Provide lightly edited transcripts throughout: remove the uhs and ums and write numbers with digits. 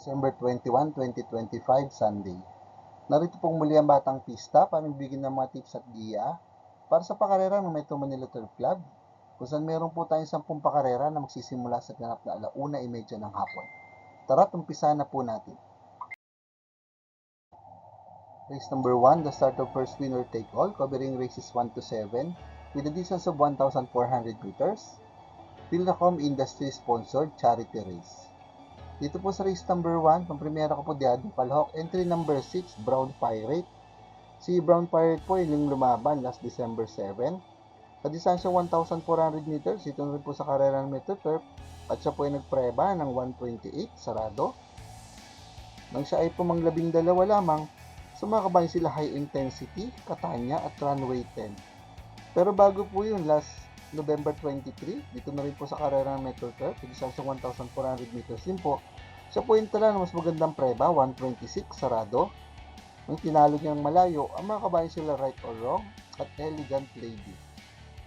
December 21, 2025, Sunday. Narito pong muli ang Batang Pista para magbigay ng mga tips at giya para sa pakarera ng Metro Manila Turf Club, kung saan meron po tayong 10 pakarera na magsisimula sa ganap na 1:30 ng hapon. Tara't umpisa na po natin. Race number 1, the start of first winner take all, covering races 1 to 7 with a distance of 1,400 meters. Philracom Industries sponsored charity race. Dito po sa race number 1, pampremera ko po Diadong Palhok, entry number 6, Brown Pirate. Si Brown Pirate po yung lumaban last December 7. Sa distansya 1,400 meters, ito rin po sa karera ng Metro Turf, at siya po ay nagpreba ng 1:28, sarado. Nang siya ay pumanglabing dalawa lamang, sumakabayan sila High Intensity, Catania at Runway 10. Pero bago po yun, last November 23, dito na rin po sa karera ng Metro Turf, sa distansya 1,400 meters din po, siya po yung tala na mas magandang preba, 1:26, sarado. Nang tinalo niya ng malayo, ang mga kabayan sila Right or Wrong at Elegant Lady.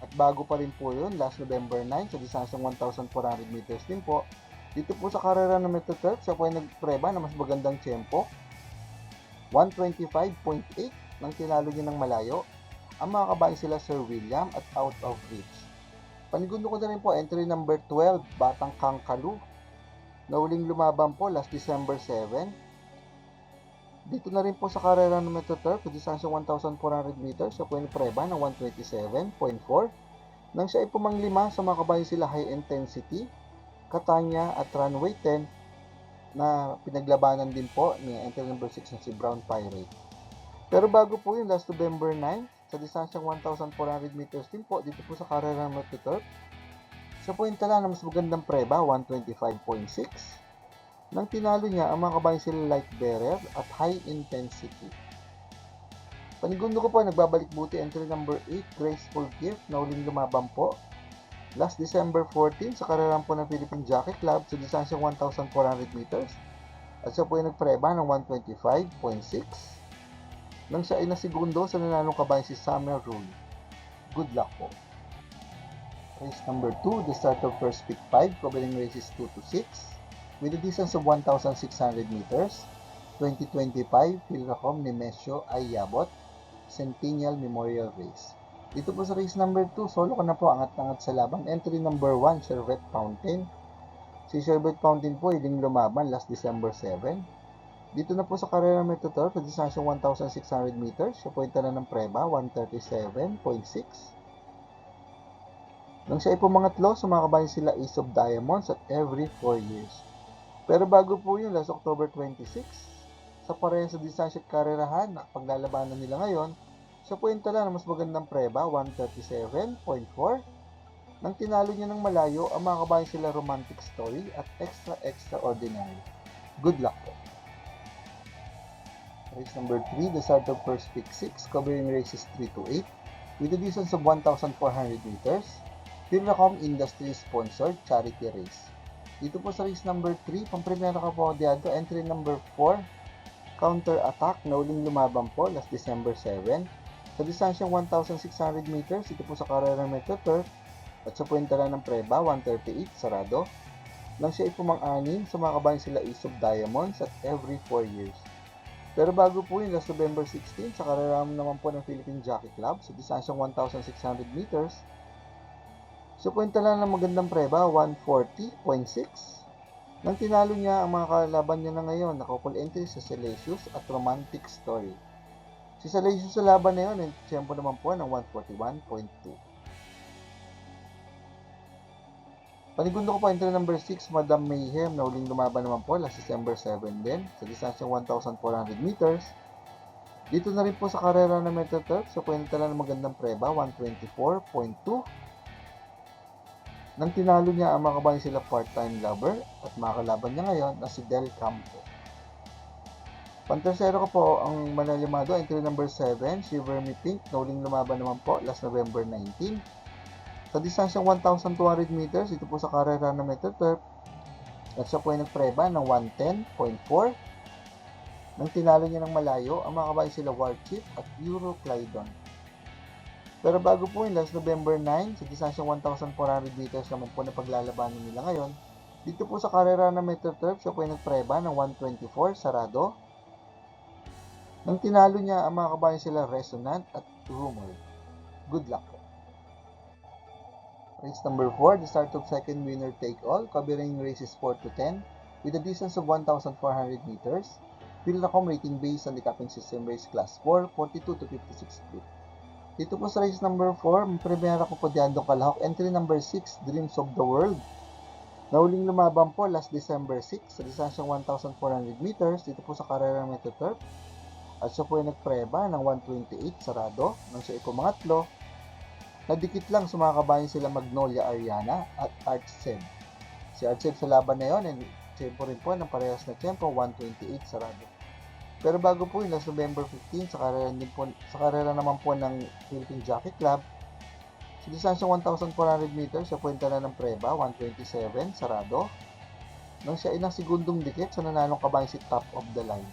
At bago pa rin po yun, last November 9, sa distansyang 1,400 meters din po, dito po sa karera ng Metro Turf, siya po ay nagpreba na mas magandang tiyempo, 1:25.8. Nang tinalo niya ng malayo, ang mga kabayan sila Sir William at Out of Reach. Panigundo ko na rin po, entry number 12, Batang Kangkalu, na uling lumaban po last December 7. Dito na rin po sa karera ng Metro Turf, sa distansyang 1,400 meters, siya po ay nagpreba ng 1:27.4. Nang siya ay pumanglima, sa mga kabayan sila High Intensity, Catania at Runway 10, na pinaglabanan din po ni entry number 6 na si Brown Pirate. Pero bago po yun, last November 9, sa distansyang 1,400 meters din po, dito po sa karera ng Metro Turf, siya po yung tala na mas magandang preba, 1:25.6. Nang tinalo niya, ang mga kabayan sila Light Bearer at High Intensity. Panigundo ko po, nagbabalik buti, entry number 8, Graceful Gift, na uling lumaban po last December 14 sa karera po ng Philippine Jockey Club sa distansyang 1,400 meters. At siya po yung nagpreba ng 1:25.6. Nang siya ay nasigundo sa nanalong kabayan si Summer Rule. Good luck po. Race number 2, the start of first pick 5, covering races 2 to 6, with a distance of 1,600 meters, 2025 Philracom Nemesio Ayabot Centennial Memorial Race. Dito po sa race number 2, solo ka na po, angat-angat sa laban. Entry number 1, Sherbet Fountain. Si Sherbet Fountain po, hiling lumaban last December 7. Dito na po sa karera Metro Turf, sa distansyang 1,600 meters, siya po yung tala ng preba, 1:37.6. Nang siya ay pumangatlo, sumakabayan sila Ace of Diamonds at every 4 years. Pero bago po yun, last October 26, sa pareha sa distansya at karerahan na paglalabanan nila ngayon, siya po yung tala na mas magandang preba, 1:37.4. Nang tinalo niya ng malayo, ang mga kabayan sila Romantic Story at Extraordinary. Good luck po. Race number 3, the start of first pick 6, covering races 3 to 8, with a distance of 1,400 meters, Philracom Industries sponsored charity race. Dito po sa race number 3, pampremera ka po Diado, entry number 4, Counter Attack, na uling lumaban po last December 7. Sa distansyang 1,600 meters, ito po sa karera Metro Turf, at sa puwentala ng preba, 1:38, sarado. Nang siya ay pumang-anin, sumakabayan sila Ace of Diamonds at every 4 years. Pero bago po yun, last November 16, sa karera naman po ng Philippine Jockey Club, sa distansyang 1,600 meters, so puwentala ng magandang preba, 1:40.6. Nang tinalo niya, ang mga kalaban niya na ngayon, nakopol entry sa Salacious at Romantic Story. Si Salacious sa laban na yun, tiyempo naman po ng 1:41.2. Panigundo ko po, entry number 6, Madam Mayhem, na uling lumaban naman po last December 7 din, sa distansyang 1,400 meters. Dito na rin po sa karera ng Metro Turf, sa puwentala ng magandang preba, 1:24.2. Nang tinalo niya, ang mga kabayan sila Part-Time Lover at mga kalaban niya ngayon na si Del Campo. Pantersero ko po ang manalimado, entry number 7, Shiver Me Pink, na uling lumaban naman po last November 19. Sa distansyang 1,200 meters, ito po sa karera ng Metro Turf, at siya po ay nagpreba ng 1:10.4. Nang tinalo niya ng malayo, ang mga kabayan sila Warchip at Euro Clydon. Pero bago po yun, last November 9, sa distansyang 1,400 meters naman po na paglalabanan nila ngayon, Dito po sa karera ng Metro Turf, siya po ay nagpreba ng 124, sarado. Nang tinalo niya, ang mga kabayan sila Resonant at Rumor. Good luck po. Race number 4, the start of second winner take all, covering races 4 to 10, with a distance of 1,400 meters. Pilnacom rating based on the capping system race class 4, 42 to 56 feet. Dito po sa race number 4, may premiera ko po Diandong Kalahok, entry number 6, Dreams of the World. Nauling lumaban po last December 6 sa distansyang 1,400 meters dito po sa karera ng Metro Turf. At siya po ay nagpreba ng 128 sarado nang siya ay pumangatlo. Nadikit lang sa mga kabayan sila Magnolia Ariana at Artseb. Si Artseb sa laban na yon ay tempo rin po ng parehas na tempo 128 sarado. Pero bago po yun, last November 15 sa karera naman po ng Philippine Jockey Club, sa distansyang 1,400 meters siya po yung tala ng preba 127 sarado nang siya ay ng segundong dikit sa nanalong kabayan si Top of the Line.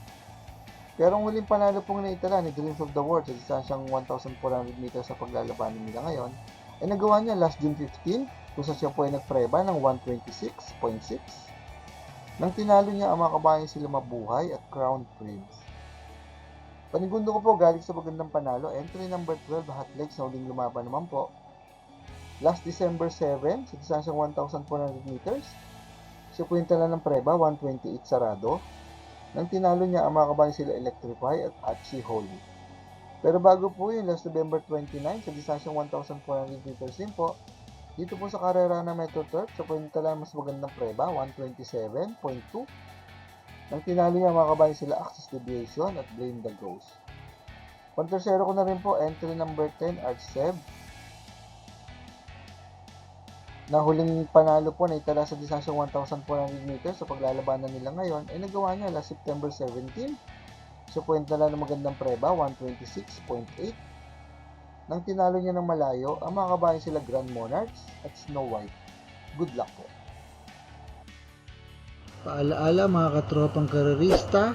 Pero ang huling panalo pong naitala ni Dreams of the World sa distansyang 1,400 meters sa paglalabanan nila ngayon ay nagawa niya last June 15 kung saan siya po ay nagpreba ng 126.6 nang tinalo niya ang mga kabayan sila Mabuhay at Crown Prince. Panigundo ko po galing sa magandang panalo, entry number 12 Hot Legs na huling lumaban naman po. Last December 7 sa distansyang 1,400 meters, siya po yung tala ng preba 128 sarado. Nang tinalo niya ang mga kabayan sila Electrify at Achi Holy. Pero bago po yun, last November 29 sa distansyang 1,400 meters din po, dito po sa karera ng Metro Turf, siya po yung tala mas magandang preba 127.2. Nang tinalo niya ang mga kabayan sila Access Deviation at Blame the Ghost. Pang-tercero ko na rin po, entry number 10 Artseb, na huling panalo po na itala sa distansyang 1,400 meters sa paglalabanan nila ngayon ay nagawa niya last September 17. Siya po yung tala ng magandang preba 126.8 nang tinalo niya ng malayo ang mga kabayan sila Grand Monarchs at Snow White. Good luck po. Paalaala mga katropang karerista,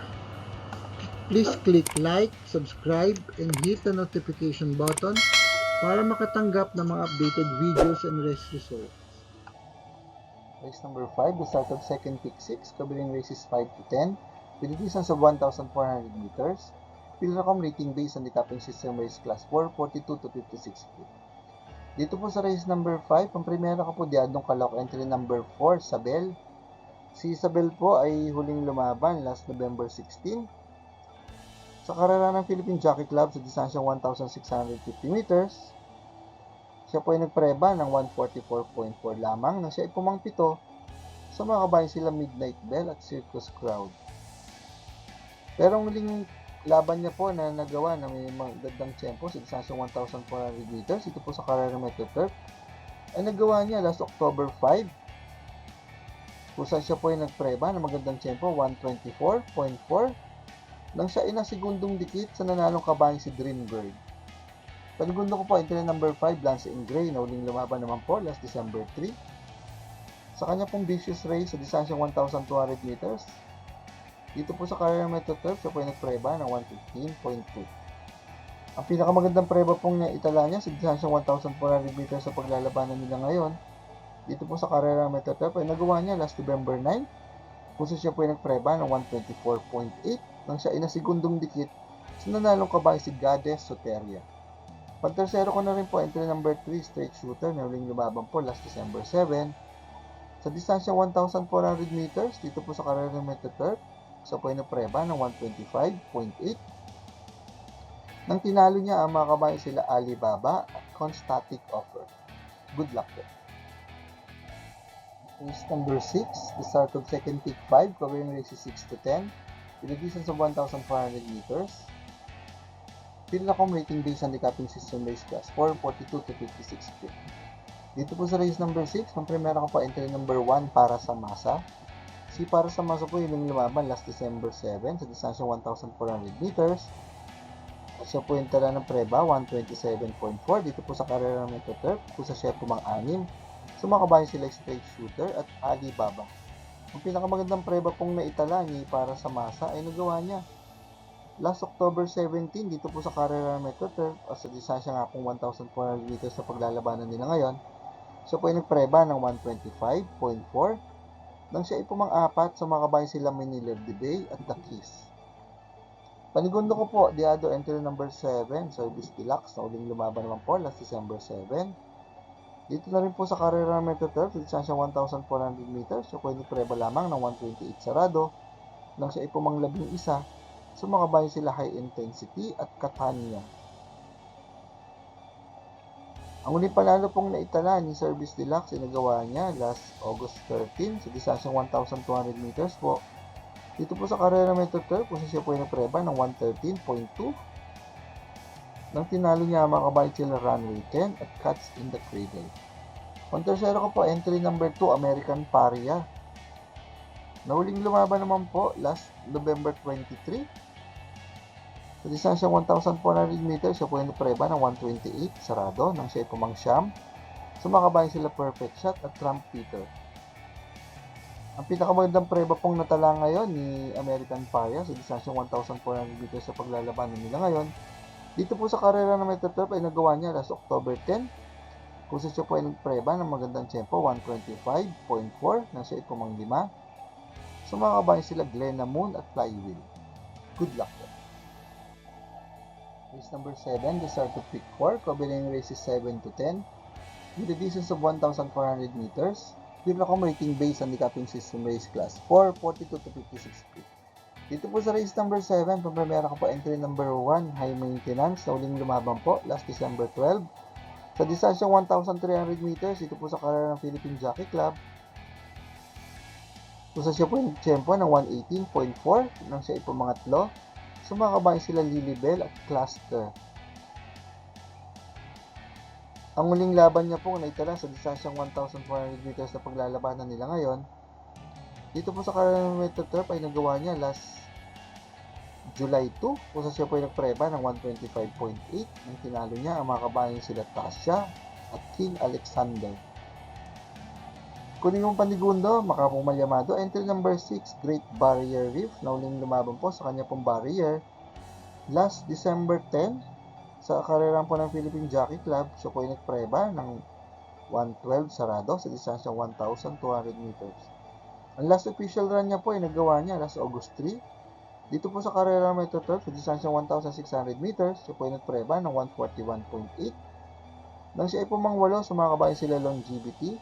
please click like, subscribe, and hit the notification button para makatanggap ng mga updated videos and race results. Race number 5, the start of second pick 6, covering races 5 to 10, with a distance of 1,400 meters. Pilnacom rating based on the capping system race class 4, 42 to 56 feet. Dito po sa race number 5, ang primera ko po Diandong Kalahok, entry number 4, Isabel. Si Isabel po ay huling lumaban last November 16 sa karera ng Philippine Jockey Club sa distansyang 1,650 meters. Siya po ay nagpreba ng 144.4 lamang nang siya ay pumangpito sa mga kabayan sila Midnight Bell at Circus Crowd. Pero ang muling laban niya po na nagawa na may magandang tempo sa distansyang 1,400 meters, ito po sa karera ng Metro Turf, ay nagawa niya last October 5 kung saan siya po ay nagpreba ng magandang tempo 124.4 nang siya ay segundong dikit sa nanalong kabayan si Dreambird. Panigundo ko po, entry number 5, Lance in Gray, na huling lumaban naman po last December 3. Sa kanya pong vicious race sa distansyang 1,200 meters, dito po sa karera Metro Turf, siya po ay nagpreba ng 115.2. Ang pinakamagandang preba pong naitala niya sa distansyang 1,400 meters sa paglalabanan nila ngayon, dito po sa karera Metro Turf, ay nagawa niya last November 9, kung siya po ay nagpreba ng 124.8 nang siya ay segundong dikit sa nanalong kabayan si Goddess Soteria. Pag-tercero ko na rin po, entry number 3, Straight Shooter, na huling lumaban po last December 7. Sa distansya 1,400 meters, dito po sa karera ng Metro Turf, siya po ay napreba ng 125.8. Nang tinalo niya ang mga kabayan sila Alibaba at Constatic Offer. Good luck po. Race number 6, the start of second pick 5, covering races 6 to 10, with a distance of 1,400 meters. Pilnacom rating based on the capping system race class 4, 42 to 56 feet. Dito po sa race number 6, ang primera ko po entry number 1 para sa Masa. Si para sa Masa po yung lumaban last December 7 sa distansyang 1,400 meters. At siya po yung tala ng preba 127.4 dito po sa karera ng Metro Turf kung sa siya pumang-anim. So mga kabayan sila Straight Shooter at Alibaba. Ang pinakamagandang preba pong naitala niya para sa Masa ay nagawa niya last October 17 dito po sa karera ng Metro Turf at sa distansya nga pong 1,400 meters sa paglalabanan nila ngayon. Siya po ay nagpreba ng 125.4 Nang siya ay pumang-apat, sumakabayan sila Manila Bay at The Keys. Panigundo ko po, Diado entry number 7, Service Deluxe, na uling lumaban naman po last December 7. Dito na rin po sa Carrera Metro Turf, sa distansya 1,400 meters, so pwede preba lamang ng 128 sarado. Nang siya ay pumanglabing isa, sumakabayan sila High Intensity at Catania. Ang uling panalo pong naitala ni Service Deluxe ay nagawa niya last August 13 sa distansyang 1,200 meters po. Dito po sa Carrera Metro Turf, kung siya po ay napreba ng 113.2. Nang tinalo niya, makabayad sila Runway 10 at Cats in the Cradle. Ang tersero ko po, entry number 2, American Paria. Nauling lumaban naman po last November 23. Sa distansyang 1,400 meters, siya po ay napreba ng 128 sarado nang siya ay pumangsyam. Sumakabayan sila Perfect Shot at Trump Peter. Ang pinakamagandang preba pong natala ngayon ni American Paria sa distansyang 1,400 meters sa paglalabanan nila ngayon. Dito po sa Carrera na Metro Turf ay nagawa niya last October 10. Kung siya po ay nagpreba ng magandang tempo, 125.4 na siya ay pumanglima. Sumakabayan sila Glenna Moon at Flywheel. Good luck po. Race number 7, Desire to Pick 4, covering races 7 to 10 with a distance of 1,400 meters. Pilocom rating based on the capping system race class 4, 42 to 56 feet. Dito po sa race number 7, pampremera ko po entry number 1, High Maintenance, na uling lumaban po last December 12. Sa distansyang 1,300 meters, dito po sa karera ng Philippine Jockey Club, kung siya po yung tiyempo ng 118.4 nang siya ipamangatlo, sumakabayan sila Lilibel at Cluster. Ang muling laban niya po naitala sa distansyang 1,400 meters na paglalabanan nila ngayon. Dito po sa Carrera Metro Turf ay nagawa niya last July 2 kung siya po ay nagpreba ng 125.8. Nang tinalo niya, ang mga kabayan sila Tasha at King Alexander. Kunin mong panigundo, Makapong Yamado, entry number 6, Great Barrier Reef, na uling lumaban po sa kanya pong barrier last December 10 sa karera po ng Philippine Jockey Club. Siya po ay nagpreba ng 112 sarado sa distansyang 1,200 meters. Ang last official run niya po ay nagawa niya last August 3. Dito po sa Carrera Metro Turf sa distansyang 1,600 meters, siya po ay nagpreba ng 141.8. Nang siya ay pumangwalo, sumakabayan sila Longevity,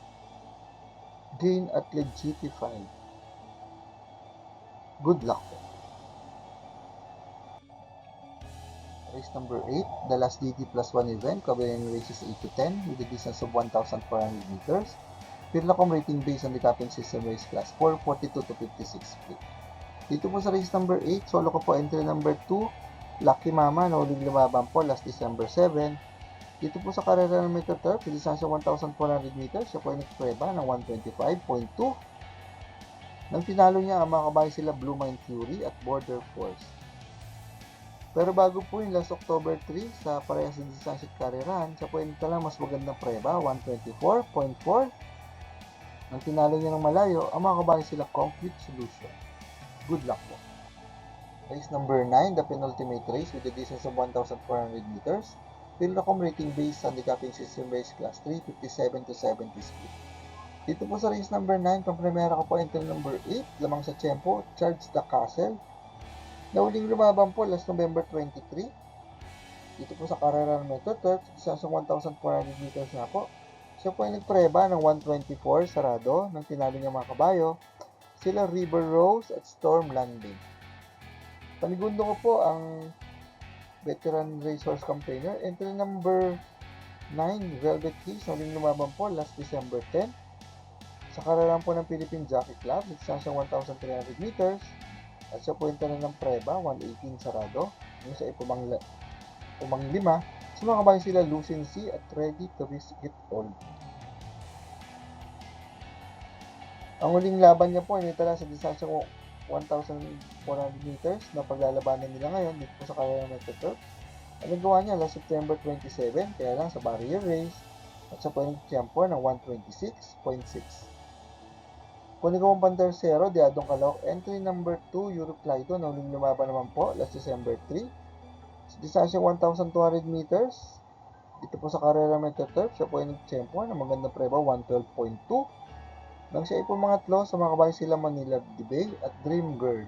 Gain at Legitify. Good luck po. Race number 8, the last DT plus 1 event, covering races 8 to 10 with a distance of 1,400 meters. Pilocom rating based on the capping system race class 4, 42 to 56 feet. Dito po sa race number 8, solo ko po entry number 2, Lucky Mama, na uling lumaban po last December 7. Dito po sa Carrera ng Metro Turf, sa distansya 1,400 meters, siya po ay nagpreba ng 125.2. Nang tinalo niya, ang mga kabayan sila Blue Mind Fury at Border Force. Pero bago po yung last October 3 sa parehas ng distansya at karerahan, siya po ay nagtala mas magandang preba, 124.4. Nang tinalo niya ng malayo, ang mga kabayan sila Concrete Solution. Good luck po. Race number 9, the penultimate race with a distance of 1,400 meters. Pilocom rating based on the capping system race class 3, 57 to 70 speed. Dito po sa race number 9, pampremera ko po entry number 8, lamang sa tiyempo, Charge the Castle. Nauling lumaban po last November 23. Dito po sa Carrera ng Metro Turf, sa 1,400 meters na po. Siya po ay nagpreba ng 124 sarado nang tinalo niya mga kabayo, sila River Rose at Storm Landing. Panigundo ko po ang veteran racehorse campaigner, entry number 9, Velvet Keys, nauling lumaban po last December 10. Sa karera po ng Philippine Jockey Club, sa 1,300 meters, at siya po yung tanong ng preba, 118 sarado. Yung sa pumanglima, sumakabayan sila Lucency at Ready to Risk It All. Ang huling laban niya po ay nitala sa distansya 1,400 meters na paglalabanan nila ngayon dito sa Carrera Metro Turf. Ang nagawa niya last September 27, kaya lang sa barrier race, at siya po yung tiyempo ng 126.6. Kunin ko pang tersero, Diadong Calooc, entry number 2, Europe Clyde, na huling lumaban naman po last December 3. Sa distansya 1,200 meters, dito po sa Carrera Metro Turf, siya po ay nagtiyempo ng magandang preba, 112.2. Nang siya ay pumangatlo, sumakabayan sila Manila Bay at Dream Girl.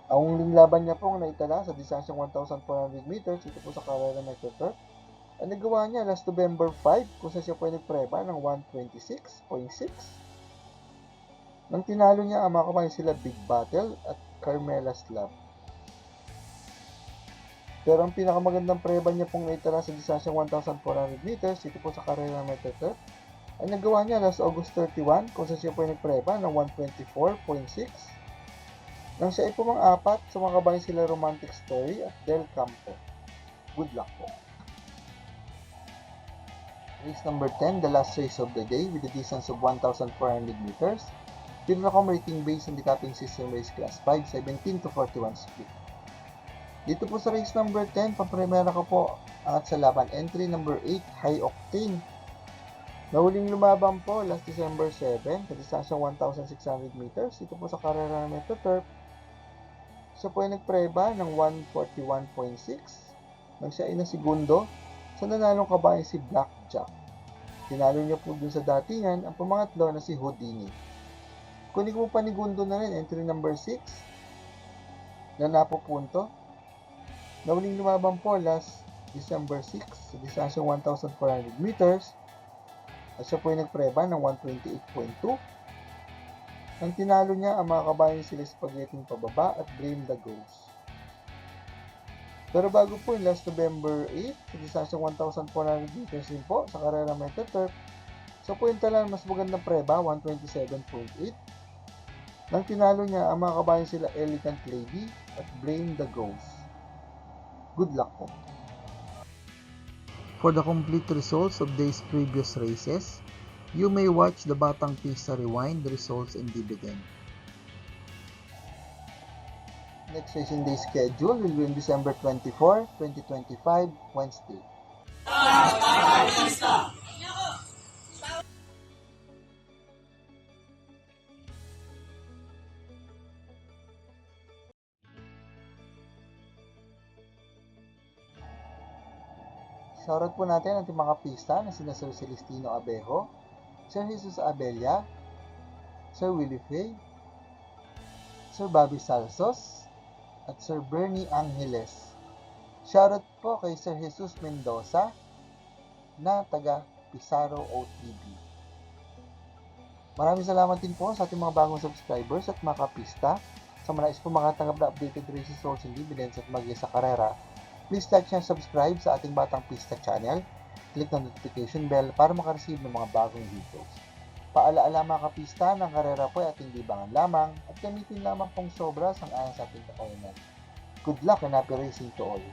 Ang huling laban niya pong naitala sa distansyang 1,400 meters, ito po sa Carrera Metro Turf. Ang nagawa niya last November 5 kung saan siya po ay nagpreba ng 126.6. Nang tinalo niya ang mga kabayan sila Big Battle at Carmela's Love. Pero ang pinakamagandang preba niya pong naitala sa distansyang 1,400 meters, ito po sa Carrera Metro Turf. Ang nagawa niya last August 31 kung saan siya po ay nagpreba ng 124.6. Nang siya ay pumang-apat, sumakabayan sila Romantic Story at Del Campo. Good luck po. Race number 10, the last race of the day with a distance of 1,400 meters. Pinakam rating based on the capping system race class 5, 17 to 41 split. Dito po sa race number 10, papremera ko po at sa laban entry number 8, High Octane. Nahuling lumaban po last December 7 sa distansyang 1,600 meters. Ito po sa Carrera Metro Turf. Siya po ay nagpreba ng 141.6 nang siya ay nasigundo sa nanalong kabayan si Blackjack. Tinalo niya po dun sa datingan ang pumangatlo na si Houdini. Kunin mo panigundo na rin entry number 6 na napupunto. Nahuling lumaban po last December 6 sa distansyang 1,400 meters at siya po ay nagpreba ng 128.2. Ang tinalo niya ang mga kabayan sila Spaghetti Pababa at Blame the Ghost. Pero bago po yung last November 8 sa distansyang 1,400 meters din po sa Carrera Metro Turf, so po yung talan mas magandang preba 127.8. Nang tinalo niya ang mga kabayan sila Elegant Lady at Blame the Ghost. Good luck po. For the complete results of these previous races, you may watch the Batang Pista Rewind, results and dividend. Next racing day schedule will be on December 24, 2025, Wednesday. Shoutout po natin ang ating mga pista na sina Sir Celestino Abejo, Sir Jesus Abella, Sir Willie Fay, Sir Bobby Salsos, at Sir Bernie Angeles. Shoutout po kay Sir Jesus Mendoza na taga Pizarro OTB. Maraming salamat din po sa ating mga bagong subscribers at mga kapista. Sa mga nais po makatanggap na updated race results and dividends at mag sa karera, please like and subscribe sa ating Batang Pista channel. Click ng notification bell para makareceive ng mga bagong videos. Paalaala mga kapista ng karera po ay ating libangan lamang at gamitin lamang pong sobra sang ayon sa ating kakayanan. Good luck and happy racing to all!